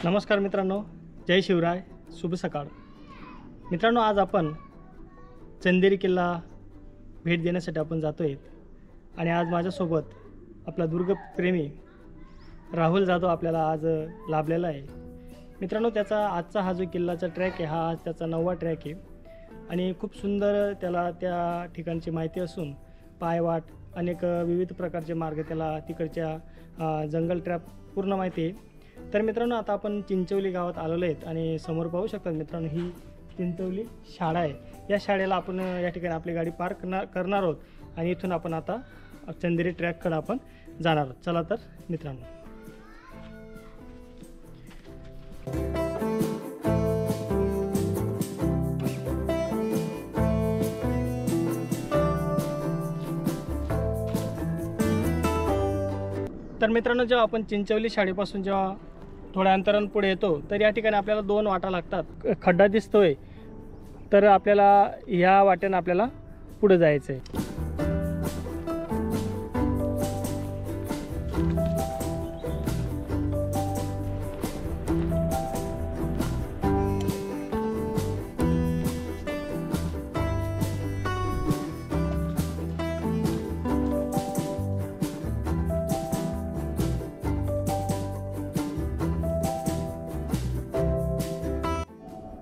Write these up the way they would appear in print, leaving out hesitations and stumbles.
नमस्कार मित्रांनो, जय शिवराय, शुभ सकाळ। मित्रांनो, आज आपण चंदेरी किल्ला भेट देण्यासाठी आपण जातोय आणि आज माझ्यासोबत आपला दुर्गप्रेमी राहुल जाधव आपल्याला आज लाभलेला आहे। मित्रांनो, त्याचा आजचा हा जो किल्लाचा ट्रॅक आहे हा आज त्याचा 9वा ट्रॅक आहे आणि खूप सुंदर त्याला त्या ठिकाणची माहिती असून पायवाट अनेक विविध प्रकारचे मार्ग त्याला तिकडच्या जंगल ट्रॅप पूर्ण माहिती आहे। तर मित्रांनो, आता आपण चिंचवली गावात आलेलो आहेत आणि समोर पाहू शकता मित्रांनो, ही चिंचवली शाळा आहे। या शाळेला आपण या ठिकाणी आपली गाडी पार्क करणार आहोत आणि इथून आपण आता चंदेरी ट्रॅककडे आपण जाणार आहोत। चला तर मित्रांनो, तर मित्रांनो, जेव्हा आपण चिंचवली शाळेपासून जेव्हा थोड्या अंतराने पुढे येतो तर या ठिकाणी आपल्याला 2 वाटा लागतात। खड्डा दिसतोय तर आपल्याला या वाटेने आपल्याला पुढे जायचं आहे।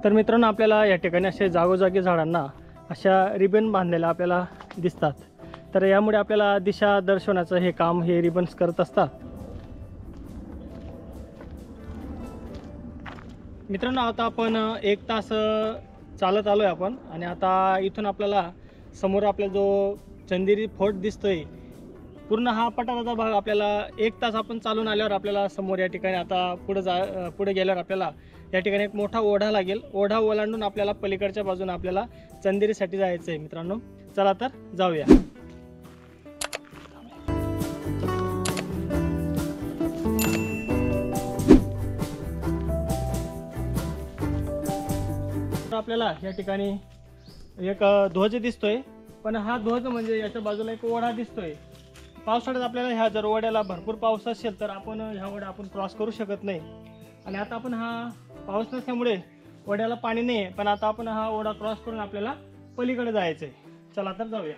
तर मित्रांनो, आपल्याला या ठिकाणी असे जागोजागी झाडांना अशा रिबन बांधलेल्या आपल्याला दिसतात। तर यामुळे आपल्याला दिशा दर्शवण्याचं हे काम हे रिबन्स करत असतात। मित्रांनो, आता आपण 1 तास चालत आलोय आपण आणि आता इथून आपल्याला समोर आपला जो चंदेरी फोर्ट दिसतोय पूर्ण हा पठाराचा भाग आपल्याला 1 तास आपण चालून आल्यावर आपल्याला समोर या ठिकाणी आता पुढे गेल्यावर आपल्याला या ठिकाणी एक मोठा ओढा लागेल। ओढा ओलांडून आपल्याला पलीकडच्या बाजूने आपल्याला चंदेरीसाठी जायचं आहे। मित्रांनो, चला तर जाऊया। आपल्याला या ठिकाणी एक ध्वज दिसतोय, पण हा ध्वज म्हणजे याच्या बाजूला एक ओढा दिसतोय। पावसाळ्यात आपल्याला ह्या जर ओढ्याला भरपूर पाऊस असेल तर आपण ह्या ओढा आपण क्रॉस करू शकत नाही आणि आता आपण हा पाऊस नसल्यामुळे ओढ्याला पाणी नाही, पण आता आपण हा ओढा क्रॉस करून आपल्याला पलीकडे जायचं आहे। चला तर जाऊया।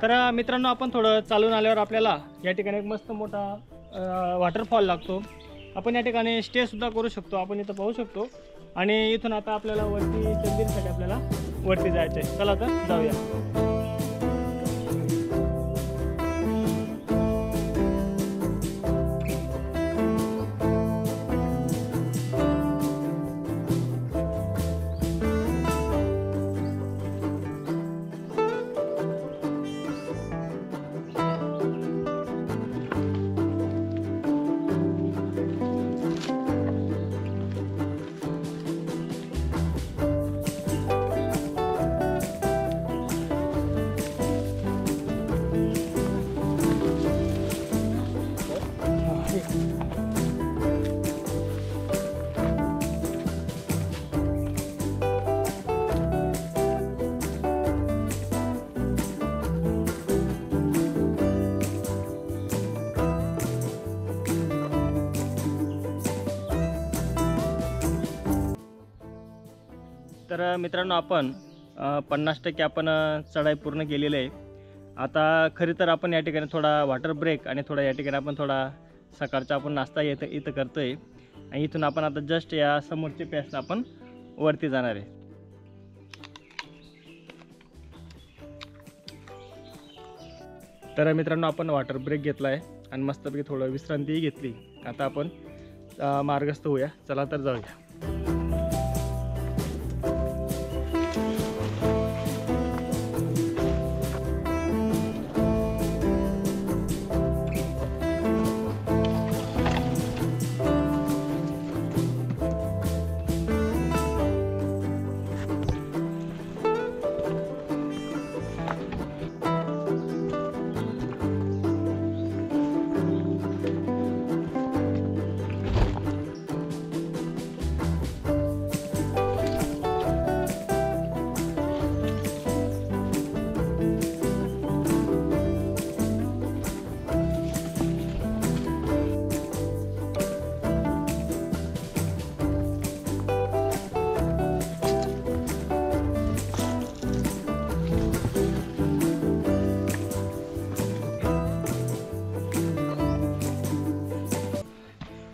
तर मित्रांनो, आपण थोडं चालून आल्यावर आपल्याला या ठिकाणी एक मस्त मोठा वॉटरफॉल लागतो। आपण या ठिकाणी स्टे सुद्धा करू शकतो, आपण इथं पाहू शकतो आणि इथून आता आपल्याला वरती चंदेरीसाठी आपल्याला वरती जायचं आहे। चला तर जाऊया। तर मित्रांनो, आपण 50% आपण चढाई पूर्ण केलेली आहे। आता खरी तर आपण या ठिकाणी थोडा वॉटर ब्रेक आणि थोडा या ठिकाणी आपण थोडा सकाळचा आपण नाश्ता इथं करतोय आणि इथून आपण आता जस्ट या समोरच्या पॅसला आपण वरती जाणार आहे। तर मित्रांनो, आपण वॉटर ब्रेक घेतला आहे आणि मस्तपैकी थोडं विश्रांतीही घेतली. आता आपण मार्गस्थ होऊया. चला तर जाऊया.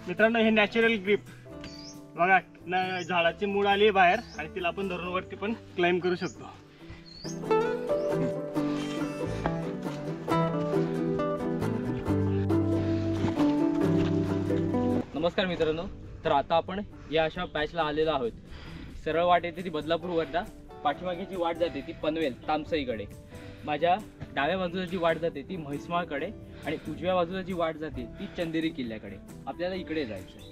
मित्रांनो, हे नॅचरल ग्रिप बघा. झाडाची मूळ आली बाहेर आणि तिला आपण धरून वरती पण क्लाइंब करू शकतो. नमस्कार मित्रांनो, तर आता आपण या अशा पॅचला आलेलो आहोत. सरळ वाट येते ती बदलापूर वरदा, पाठीमागे जी वाट जाते ती पनवेल तामसईकडे, माझ्या डाव्या बाजूला जी वाट जाते ती म्हैसमाळकडे आणि उजव्या बाजूला जी वाट जाते ती चंदेरी किल्ल्याकडे. आपल्याला इकडे जायचं.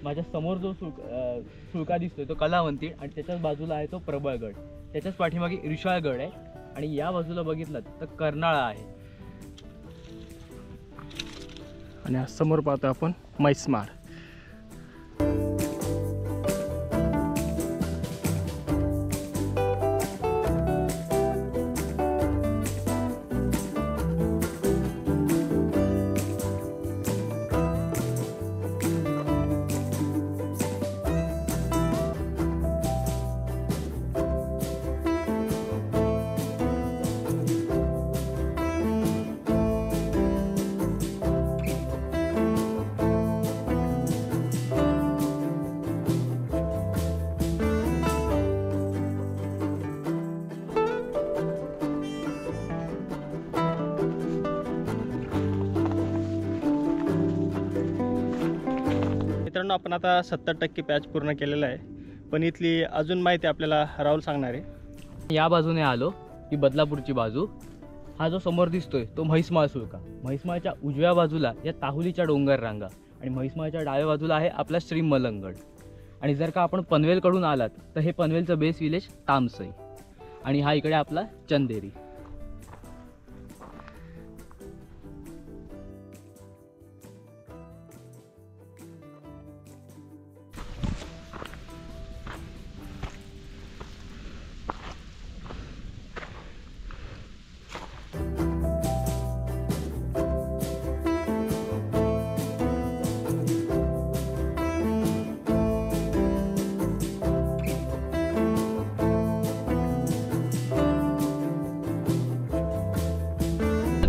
माझ्या समोर जो सुळका दिसतोय तो कलावंती आणि त्याच्याच बाजूला आहे तो प्रबळगड. त्याच्याच पाठीमागे रिशाळगड आहे आणि या बाजूला बघितलं तर कर्नाळा आहे. आणि समोर पाहतो आपण म्हैसमाळ. मित्रांनो, आपण आता 70% पॅच पूर्ण केलेला आहे, पण इथली अजून माहिती आपल्याला राहुल सांगणार आहे. या बाजूने आलो ही बदलापूरची बाजू. हा जो समोर दिसतोय तो म्हैसमाळ सुळका. म्हैसमाळच्या उजव्या बाजूला या ताहुलीच्या डोंगर रांगा आणि म्हैसमाळच्या डाव्या बाजूला आहे आपला श्री मलंगड. आणि जर का आपण पनवेलकडून आलात तर हे पनवेलचं बेस विलेज तामसई आणि हा इकडे आपला चंदेरी.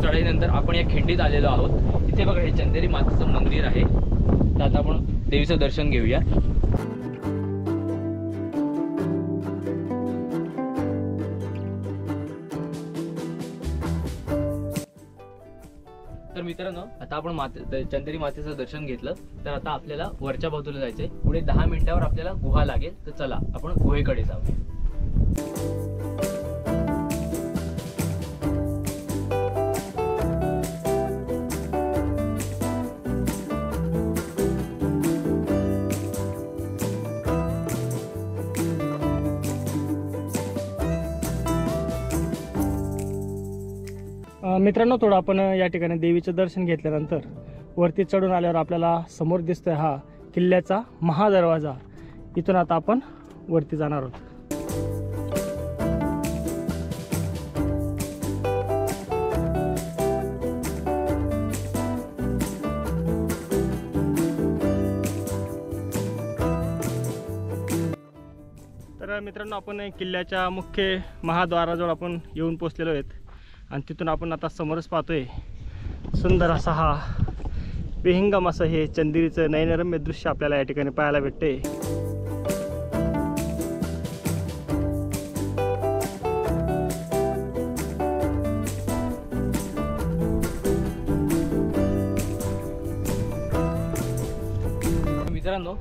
चढाईनंतर आपण या खिंडीत आलेलो आहोत. इथे बघा हे चंदेरी मातेचं मंदिर आहे. तर आता आपण देवीचं दर्शन घेऊया. तर मित्रांनो, आता आपण चंदेरी मातेचं दर्शन घेतलं तर आता आपल्याला वरच्या बाजूला जायचंय. पुढे 10 मिनिटावर आपल्याला गुहा लागेल. तर चला आपण गुहेकडे जाऊया. मित्रांनो, थोडं आपण या ठिकाणी देवीचं दर्शन घेतल्यानंतर वरती चढून आल्यावर आपल्याला समोर दिसतोय हा किल्ल्याचा महादरवाजा. इथून आता आपण वरती जाणार आहोत. तर मित्रांनो, आपण किल्ल्याच्या मुख्य महाद्वाराजवळ आपण येऊन पोचलेलो आहेत आणि तिथून आपण आता समोरच पाहतोय सुंदर असा हा विहंगम असं हे चंदेरीचं नयनरम्य दृश्य आपल्याला या ठिकाणी पाहायला भेटते. मित्रांनो,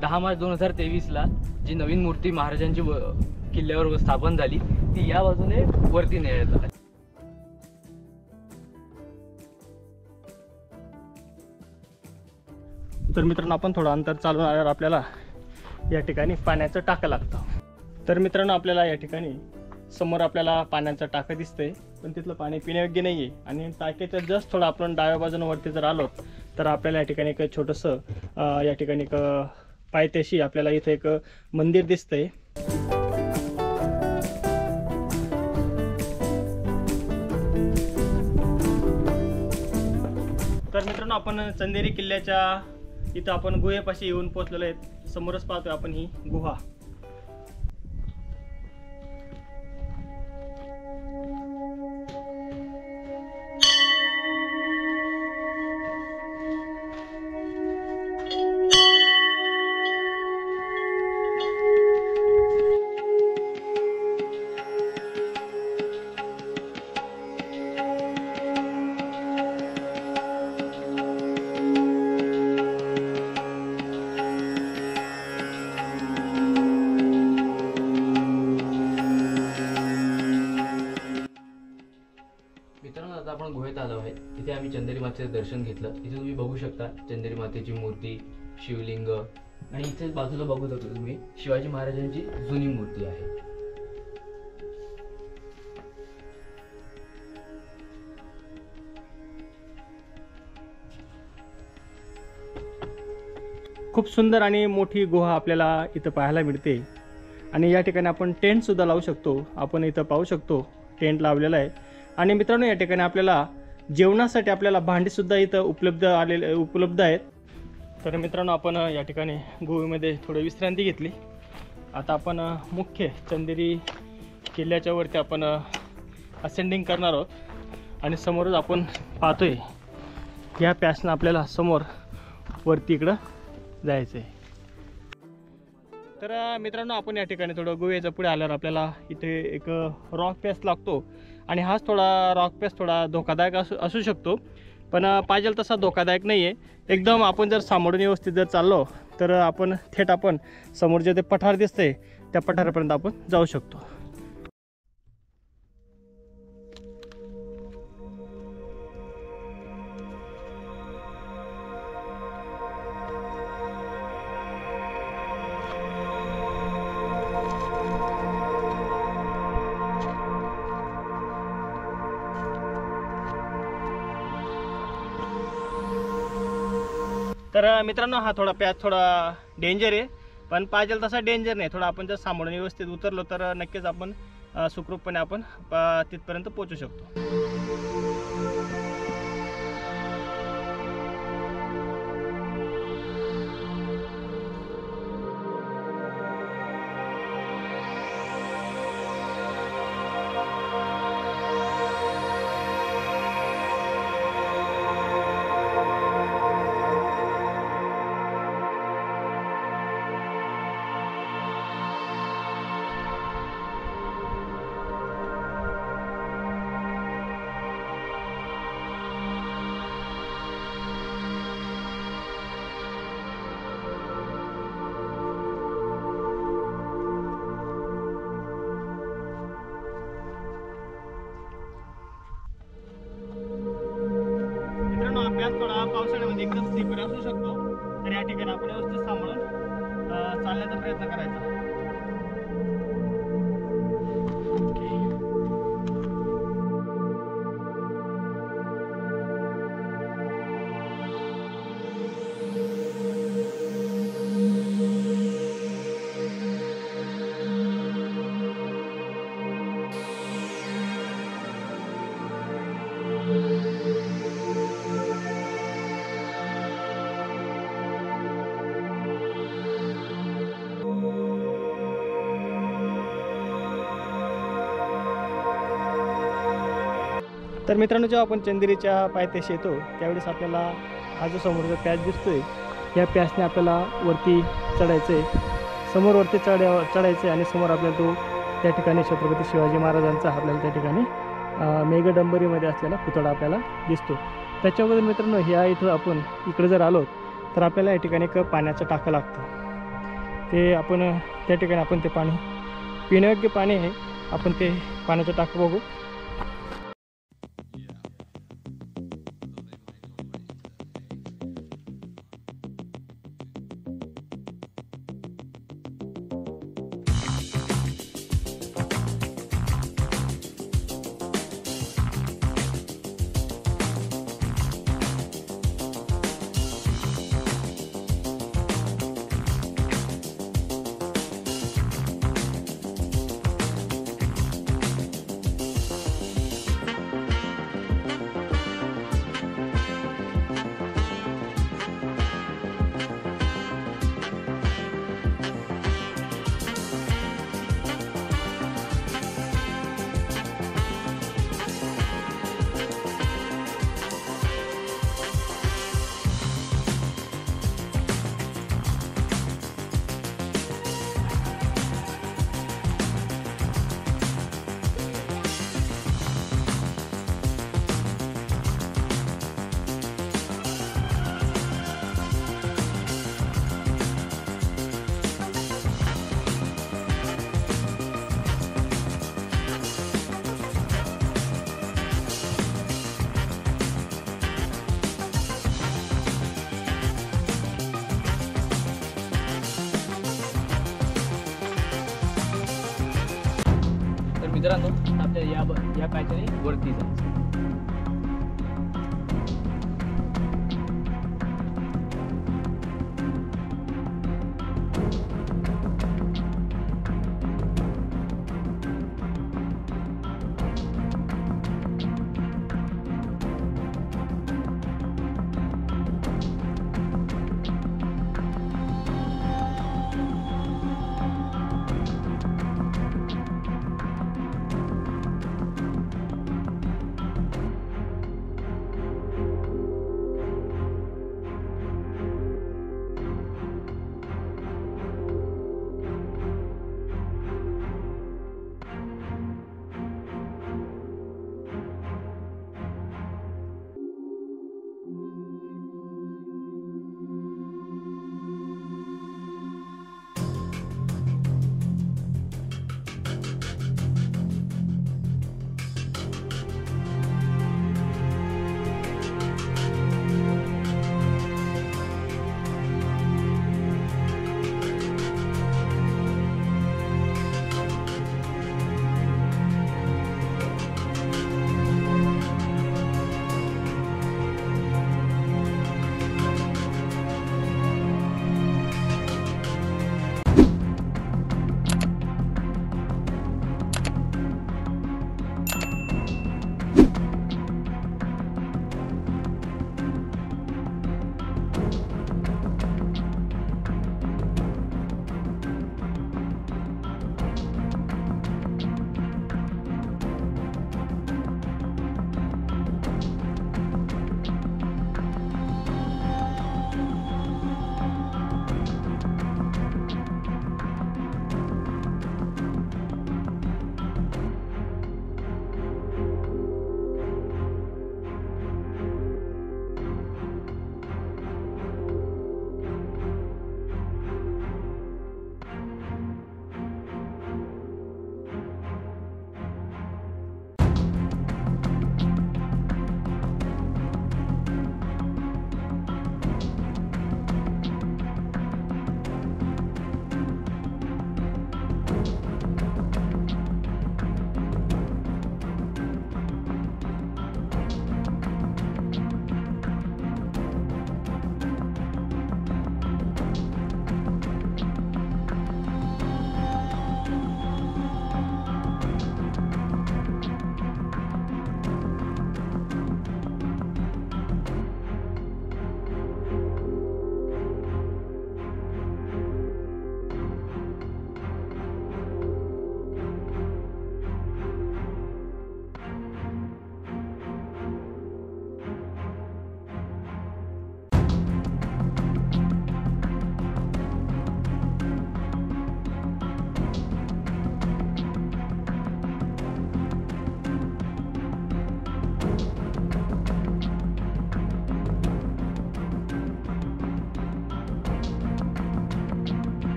10 मार्च 2023ला जी नवीन मूर्ती महाराजांची किल्ल्यावर स्थापन झाली ती या बाजूने वरती नेण्यात आली. तर मित्रांनो, आपण थोडं अंतर चालून आल्यावर आपल्याला या ठिकाणी पाण्याचं टाकं लागतं. तर मित्रांनो, आपल्याला या ठिकाणी समोर आपल्याला पाण्याचं टाकं दिसतंय, पण तिथलं पाणी पिण्यायोग्य नाही आहे. आणि टाक्याच्या जस्ट थोडं आपण डाव्या बाजूने वरती जर आलो तर आपल्याला या ठिकाणी एक छोटंसं या ठिकाणी एक पायथ्याशी आपल्याला इथे एक मंदिर दिसतंय. तर मित्रांनो, आपण चंदेरी किल्ल्याच्या इथं आपण गुहेपाशी येऊन पोहोचलेलो आहेत. समोरच पाहतोय आपण ही गुहा. मित्रांनो, आता आपण गुहेत आलो आहे. इथे आम्ही चंदेरी मातेचं दर्शन घेतलं. इथे तुम्ही बघू शकता चंदेरी मातेची मूर्ती, शिवलिंग आणि इथे बाजूला बघू शकता तुम्ही शिवाजी महाराजांची जुनी मूर्ती आहे. खूप सुंदर आणि मोठी गुहा आपल्याला इथं पाहायला मिळते. आणि या ठिकाणी आपण टेंट सुद्धा लावू शकतो. आपण इथं पाहू शकतो टेंट लावलेला आहे. आणि मित्रांनो, या ठिकाणी आपल्याला जेवणासाठी आपल्याला भांडी सुद्धा इथं उपलब्ध आहेत. तर मित्रांनो, आपण या ठिकाणी गुहेमध्ये थोडी विश्रांती घेतली. आता आपण मुख्य चंदेरी किल्ल्याच्या वरती आपण असेंडिंग करणार आहोत. आणि समोरच आपण पाहतोय या पॅसनं आपल्याला समोर वरती इकडं जायचं आहे. तर मित्रांनो, आपण या ठिकाणी थोडं गुहेच्या पुढे आल्यावर आपल्याला इथे एक रॉक पॅस लागतो. आणि हाच थोडा रॉक पॅस थोडा धोकादायक असू शकतो, पण पाहिजे तसा धोकादायक नाही आहे. एकदम आपण जर सांभाळून व्यवस्थित जर चाललो तर आपण थेट आपण समोर जे ते पठार दिसतंय त्या पठारापर्यंत आपण जाऊ शकतो. तर मित्रांनो, हा थोडा पॅच थोडा डेंजर आहे, पण पाहिजे तसा डेंजर नाही. थोडा आपण जर सांभाळून व्यवस्थित उतरलो तर नक्कीच आपण सुखरूपपणे आपण तिथपर्यंत पोहोचू शकतो. अभ्यास थोडा पावसाळ्यामध्ये एकदम स्लिपर असू शकतो, तर या ठिकाणी आपण व्यवस्थित सांभाळून चालण्याचा प्रयत्न करायचा. तर मित्रांनो, जेव्हा आपण चंदेरीच्या पायथ्याशी येतो त्यावेळेस आपल्याला हा जो समोरचा पॅच दिसतोय, या पॅचने आपल्याला वरती चढायचं आहे. समोर वरती चढायचं आहे आणि समोर आपल्याला तो त्या ठिकाणी छत्रपती शिवाजी महाराजांचा आपल्याला त्या ठिकाणी मेघडंबरीमध्ये असलेला पुतळा आपल्याला दिसतो. त्याच्याबद्दल मित्रांनो, ह्या इथं आपण इकडे जर आलो तर आपल्याला या ठिकाणी एक पाण्याचं टाकं लागतं. ते आपण त्या ठिकाणी आपण ते पाणी पिण्यायोग्य पाणी आहे. आपण ते पाण्याचं टाकं बघू. मित्रांनो, आपल्याला या पॅचने वरती जायचं.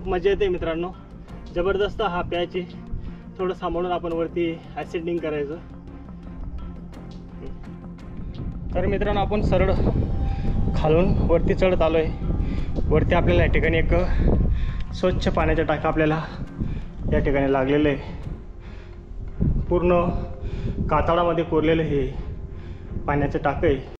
खूप मजा येते मित्रांनो, जबरदस्त हा प्यायची. थोडं सांभाळून आपण वरती ॲसिडिंग करायचं. तर मित्रांनो आपण सरळ खालून वरती चढत आलो आहे. वरती आपल्याला या ठिकाणी एक स्वच्छ पाण्याचा टाका आपल्याला या ठिकाणी लागलेलं आहे. पूर्ण कातळामध्ये कोरलेलं हे पाण्याचं टाकं आहे.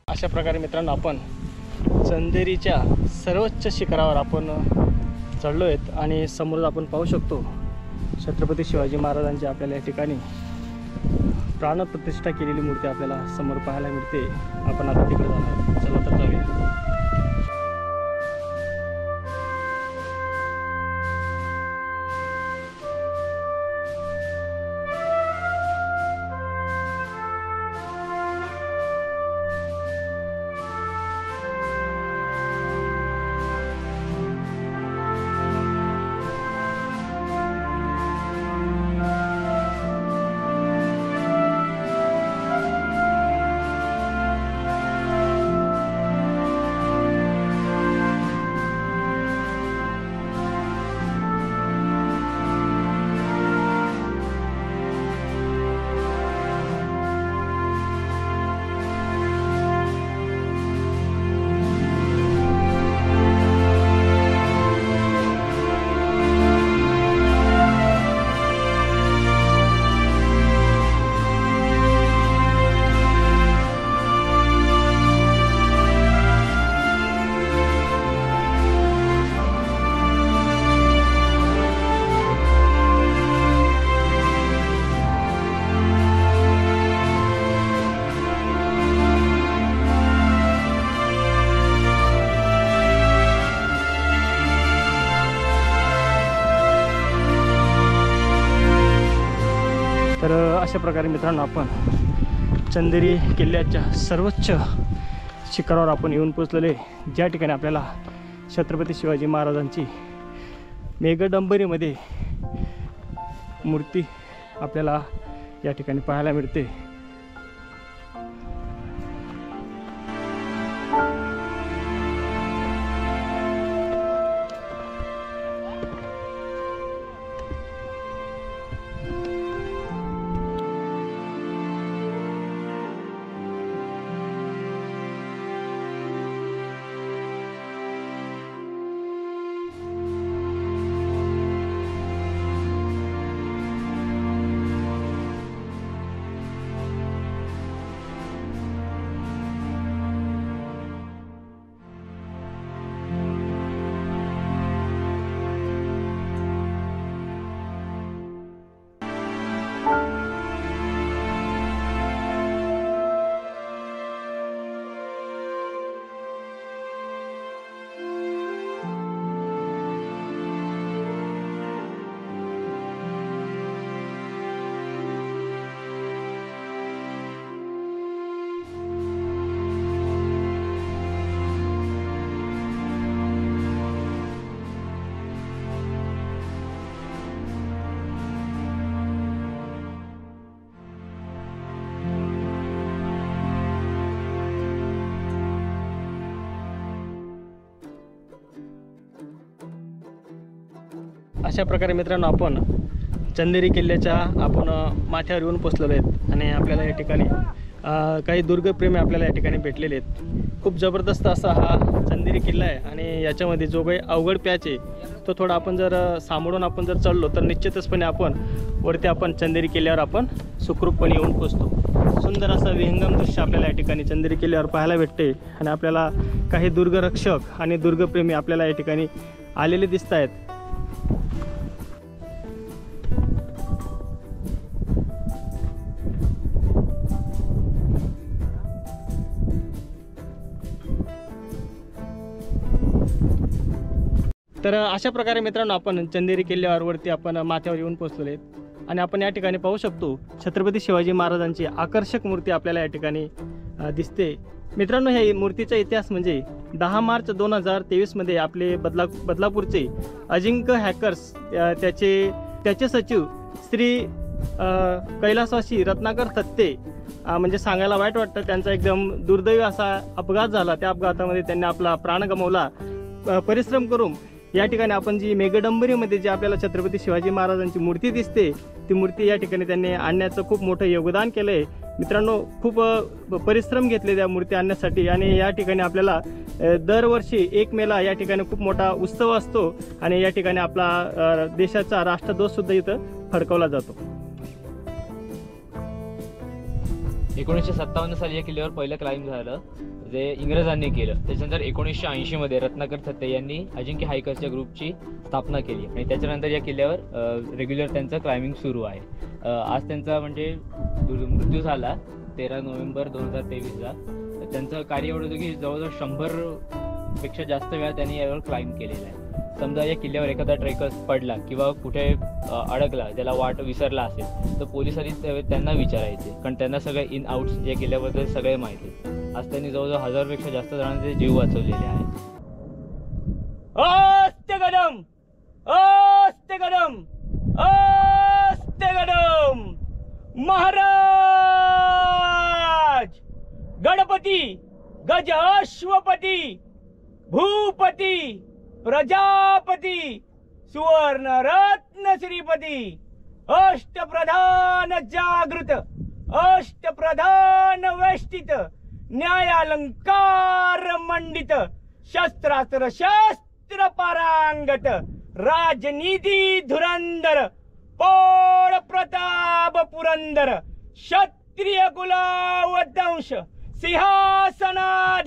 अशा प्रकारे मित्रांनो आपण चंदेरीच्या सर्वोच्च शिखरावर आपण चढलो आहेत आणि समोर आपण पाहू शकतो छत्रपती शिवाजी महाराजांची आपल्याला या ठिकाणी प्राणप्रतिष्ठा केलेली मूर्ती आपल्याला समोर पाहायला मिळते. आपण आता तिकडे जाणार. चला तर जाऊया. तर अशा प्रकारे मित्रांनो आपण चंदेरी किल्ल्याच्या सर्वोच्च शिखरावर आपण येऊन पोचलेले, ज्या ठिकाणी आपल्याला छत्रपती शिवाजी महाराजांची मेघडंबरीमध्ये मूर्ती आपल्याला या ठिकाणी पाहायला मिळते. अशा प्रकारे मित्रांनो आपण चंदेरी किल्ल्याच्या माथ्यावर येऊन पोचलेलो आहेत आणि आपल्याला या ठिकाणी काही दुर्गप्रेमी आपल्याला या ठिकाणी भेटलेले आहेत। खूप जबरदस्त असा हा चंदेरी किल्ला आहे आणि याच्यामध्ये जो काही अवघड पॅच आहे तो थोडा आपण जर सामोरून आपण जर चढलो तर निश्चितचपणे आपण वरती चंदेरी किल्ल्यावर आपण सुखरूपपणे येऊन पोचतो। सुंदर असं विहंगम दृश्य आपल्याला या ठिकाणी चंदेरी किल्ल्यावर पाहायला भेटते आणि आपल्याला काही दुर्गरक्षक आणि दुर्गप्रेमी आपल्याला या ठिकाणी आलेले दिसत आहेत। तर अशा प्रकारे मित्रांनो आपण चंदेरी किल्ल्यावरती आपण माथ्यावर येऊन पोहोचलेले आहेत आणि आपण या ठिकाणी पाहू शकतो छत्रपती शिवाजी महाराजांची आकर्षक मूर्ती आपल्याला या ठिकाणी दिसते। मित्रांनो, ह्या मूर्तीचा इतिहास म्हणजे 10 मार्च 2023 मध्ये आपले बदलापूरचे अजिंक्य हॅकर्स त्याचे सचिव श्री कैलासवासी रत्नाकर थत्ते म्हणजे सांगायला वाईट वाटतं, त्यांचा एकदम दुर्दैवी असा अपघात झाला। त्या अपघातामध्ये त्यांनी आपला प्राण गमावला। परिश्रम करून या ठिकाणी आपण जी मेघडंबरीमध्ये जी आपल्याला छत्रपती शिवाजी महाराजांची मूर्ती दिसते ती मूर्ती या ठिकाणी त्यांनी आणण्याचं खूप मोठं योगदान केलं आहे। मित्रांनो, खूप परिश्रम घेतले त्या मूर्ती आणण्यासाठी आणि या ठिकाणी आपल्याला दरवर्षी 1 मेला या ठिकाणी खूप मोठा उत्सव असतो आणि या ठिकाणी आपला देशाचा राष्ट्रध्वजसुद्धा इथं फडकवला जातो। 1957 साली या किल्ल्यावर पहिलं क्लाइंब झालं जे इंग्रजांनी केलं। त्याच्यानंतर 1980 मध्ये रत्नाकर थत्ते यांनी अजिंक्य हायकर्सच्या ग्रुपची स्थापना केली आणि त्याच्यानंतर या किल्ल्यावर रेग्युलर त्यांचं क्लाइम्बिंग सुरू आहे। आज त्यांचा म्हणजे मृत्यू झाला 13 नोव्हेंबर 2023ला। त्यांचं कार्य एवढं होतं की जवळजवळ 100 पेक्षा जास्त वेळा त्यांनी यावर क्लाइम्ब केलेला आहे। समजा या किल्ल्यावर एखादा ट्रेकर पडला किंवा कुठे अडकला, त्याला वाट विसरला असेल तर पोलिसांनी त्यांना विचारायचे, कारण त्यांना सगळे इन आउट्स या किल्ल्याबद्दल सगळे माहिती आहे। आज त्यांनी जवळजवळ 1000 पेक्षा जास्त जणांचे जीव वाचवलेले आहेत। अस्ते गडम, अस्ते गडम, अस्ते गडम। महाराज गणपती गज अश्वपती भूपती प्रजापती सुवर्ण रत्न श्रीपती अष्टप्रधान जागृत अष्टप्रधान वेष्टित न्यायालंकार मंडित शस्त्रास्त्र शस्त्र पारांगत राजनीती धुरंधर पौळ प्रताप पुरंदर क्षत्रिय कुलावदंश सिंहासनाधीश्वर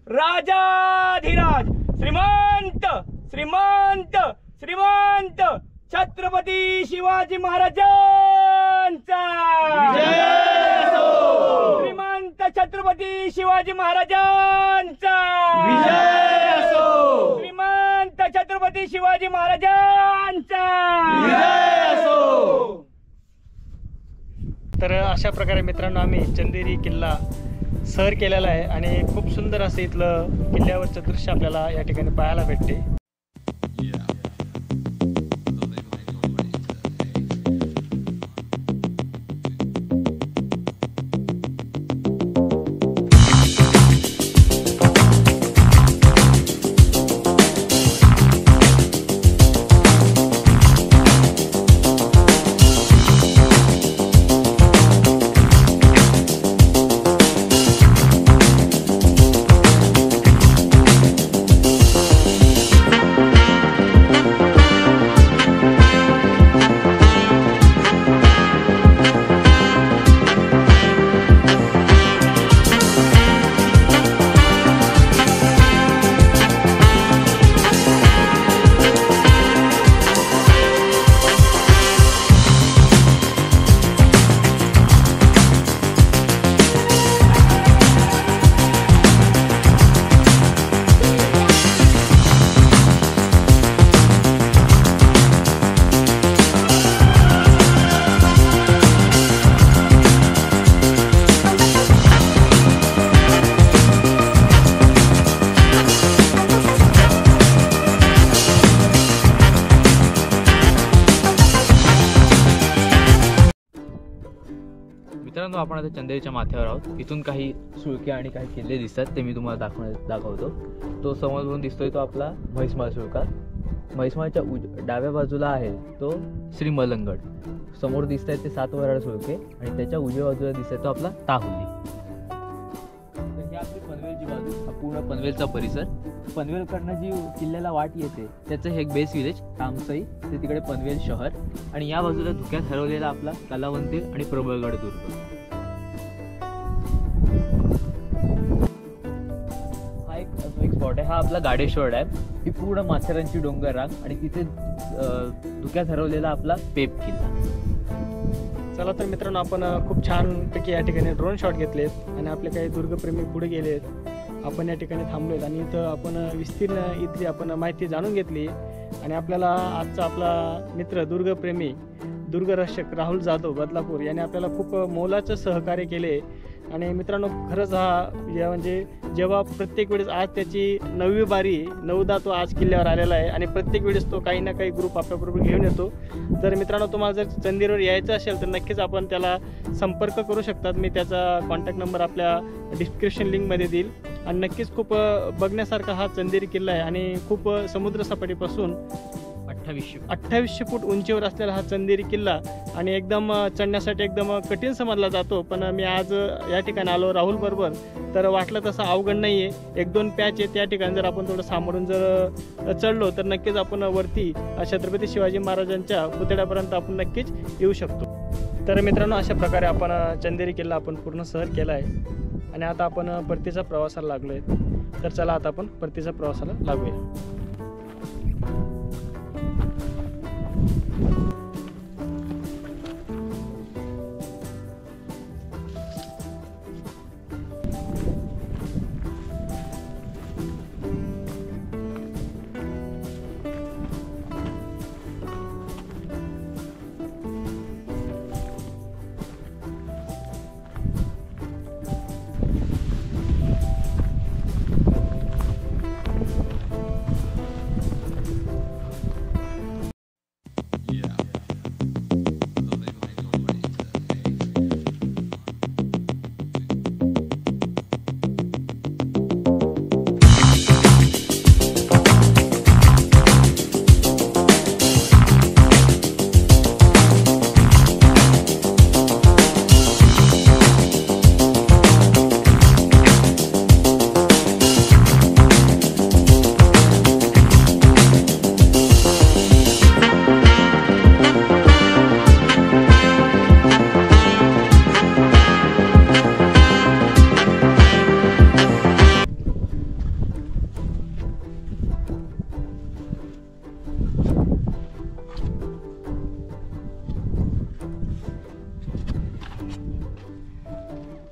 राजाधिराज श्रीमंत श्रीमंत श्रीमंत छत्रपती शिवाजी महाराजांचा विजय असो। श्रीमंत छत्रपती शिवाजी महाराजांचा विजय असो। श्रीमंत छत्रपती शिवाजी महाराजांचा विजय असो। तर अशा प्रकारे मित्रांनो आम्ही चंदेरी किल्ला सर केलेला आहे आणि खूप सुंदर असं इथलं किल्ल्यावरचं दृश्य आपल्याला या ठिकाणी पाहायला भेटते। मित्रांनो, आपण आता चंदेरीच्या माथ्यावर आहोत। इथून काही सुळके आणि काही किल्ले दिसतात, ते मी तुम्हाला दाखवतो। तो समोरून दिसतोय तो आपला म्हैसमाळ सुळका म्हैसमाळच्या डाव्या बाजूला आहे तो श्री मलंगड. समोर दिसत आहे ते 7 वराड सुळके आणि त्याच्या उजव्या बाजूला दिसत आहे तो आपला ताहुली. तर ही आपली पनवेलची बाजू, हा पूर्ण पनवेलचा परिसर. पनवेलकडनं जी किल्ल्याला वाट येते त्याचं हे एक बेस विलेज तामसई, ते तिकडे पनवेल शहर, आणि या बाजूला धुक्यात हरवलेला आपला कलावंती आणि प्रबळगड दुर्ग. एक स्पॉट आहे, हा आपला गाडेश्वर डॅम. ही पूर्ण माथेरानची डोंगर रांग आणि तिथे धुक्यात हरवलेला आपला पेप किल्ला. चला तर मित्रांनो, आपण खूप छानपैकी या ठिकाणी ड्रोन शॉट घेतलेत आणि आपले काही दुर्गप्रेमी पुढे गेलेत. आपण या ठिकाणी थांबलोत आणि इथं आपण विस्तीर्ण इथली आपण माहिती जाणून घेतली. आणि आपल्याला आजचा आपला मित्र दुर्गप्रेमी दुर्गरक्षक राहुल जाधव बदलापूर याने आपल्याला खूप मोलाचं सहकार्य केले. आणि मित्रांनो, खरंच हा म्हणजे जेव्हा प्रत्येक वेळेस आज त्याची 9वी बारी 9दा तो आज किल्ल्यावर आलेला आहे आणि प्रत्येक वेळेस तो काही ना काही ग्रुप आपल्याबरोबर घेऊन येतो. तर मित्रांनो, तुम्हाला जर चंदीरवर यायचं असेल तर नक्कीच आपण त्याला संपर्क करू शकतात. मी त्याचा कॉन्टॅक्ट नंबर आपल्या डिस्क्रिप्शन लिंकमध्ये देईल. आणि नक्कीच खूप बघण्यासारखा हा चंदेरी किल्ला आहे आणि खूप समुद्रसपाटीपासून 2800 फूट उंचीवर असलेला हा चंदेरी किल्ला आणि एकदम चढण्यासाठी एकदम कठीण समजला जातो. पण मी आज या ठिकाणी आलो राहुल बरोबर, तर वाटलं तसं अवघड नाही आहे. 1-2 पॅच आहे त्या ठिकाणी जर आपण थोडं सांभाळून जर चढलो तर नक्कीच आपण वरती छत्रपती शिवाजी महाराजांच्या पुतळ्यापर्यंत आपण नक्कीच येऊ शकतो. तर मित्रांनो, अशा प्रकारे आपण चंदेरी किल्ला आपण पूर्ण सहल केला आहे आणि आता आपण परतीच्या प्रवासाला लागलो आहे. तर चला आता आपण परतीच्या प्रवासाला लागूया.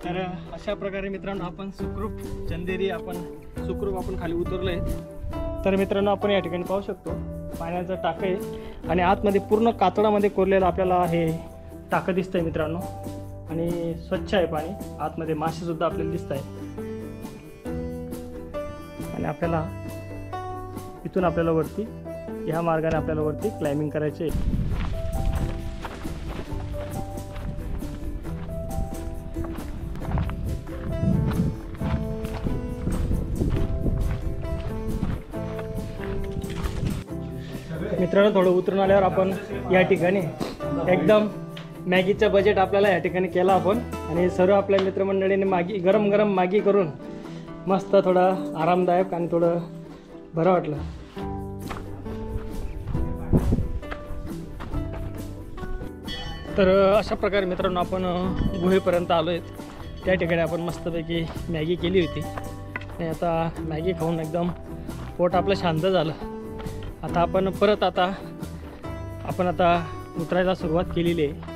तर अशा प्रकारे मित्रांनो आपण चंदेरी आपण खाली उतरलोय. तर मित्रांनो, आपण या ठिकाणी पाहू शकतो पाण्याचं टाकं आहे आणि आतमध्ये पूर्ण कातळामध्ये कोरलेलं आपल्याला हे टाकं दिसतंय मित्रांनो. आणि स्वच्छ आहे पाणी, आतमध्ये मासे सुद्धा आपल्याला दिसत आहे. आणि आपल्याला इथून आपल्याला वरती ह्या मार्गाने आपल्याला वरती क्लाइम्बिंग करायचे आहे. मित्रांनो, थोडं उतरून आल्यावर आपण या ठिकाणी एकदम मॅगीचं बजेट आपल्याला या ठिकाणी केला आपण. आणि सर्व आपल्या मित्रमंडळीने गरम गरम मॅगी करून मस्त थोडं आरामदायक आणि थोडं बरं वाटलं. तर अशा प्रकारे मित्रांनो आपण गुहेपर्यंत आलो आहेत. त्या ठिकाणी आपण मस्तपैकी मॅगी केली होती आणि आता मॅगी खाऊन एकदम पोट आपलं शांत झालं. आता आपण परत आता उतरायला सुरुवात केलेली आहे.